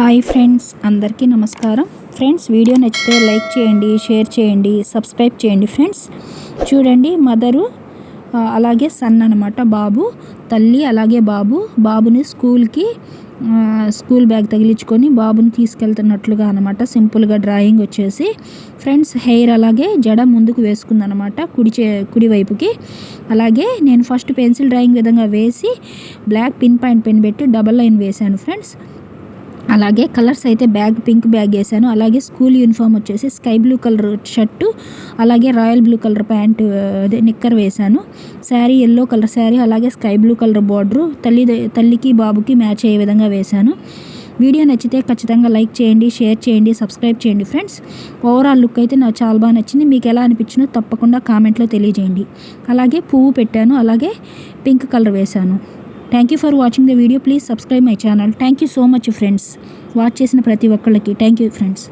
Hi friends, అందరికీ నమస్కారం. Friends, video నచ్చితే లైక్ చేయండి, షేర్ చేయండి, సబ్స్క్రైబ్ చేయండి. ఫ్రెండ్స్ చూడండి, మదరు అలాగే సన్ అనమాట, బాబు తల్లి అలాగే బాబుని స్కూల్ బ్యాగ్ తగిలించుకొని బాబుని తీసుకెళ్తున్నట్లుగా అనమాట. సింపుల్గా డ్రాయింగ్ వచ్చేసి ఫ్రెండ్స్, హెయిర్ అలాగే జడ ముందుకు వేసుకుందనమాట, కుడి వైపుకి. అలాగే నేను ఫస్ట్ పెన్సిల్ డ్రాయింగ్ విధంగా వేసి బ్లాక్ పిన్ పాయింట్ పెన్ పెట్టి డబల్ లైన్ వేశాను ఫ్రెండ్స్. అలాగే కలర్స్ అయితే పింక్ బ్యాగ్ వేసాను. అలాగే స్కూల్ యూనిఫామ్ వచ్చేసి స్కై బ్లూ కలర్ షర్టు, అలాగే రాయల్ బ్లూ కలర్ ప్యాంటు, అదే నిక్కర్ వేశాను. శారీ ఎల్లో కలర్ శారీ, అలాగే స్కై బ్లూ కలర్ బార్డరు తల్లికి బాబుకి మ్యాచ్ అయ్యే విధంగా వేశాను. వీడియో నచ్చితే ఖచ్చితంగా లైక్ చేయండి, షేర్ చేయండి, సబ్స్క్రైబ్ చేయండి. ఫ్రెండ్స్, ఓవరాల్ లుక్ అయితే నాకు చాలా బాగా నచ్చింది. మీకు ఎలా అనిపించిందో తప్పకుండా కామెంట్లో తెలియజేయండి. అలాగే పువ్వు పెట్టాను, అలాగే పింక్ కలర్ వేశాను. Thank you for watching the video. Please subscribe my channel. Thank you so much friends. Watch చేసిన ప్రతి ఒక్కళ్ళకి థ్యాంక్ యూ ఫ్రెండ్స్.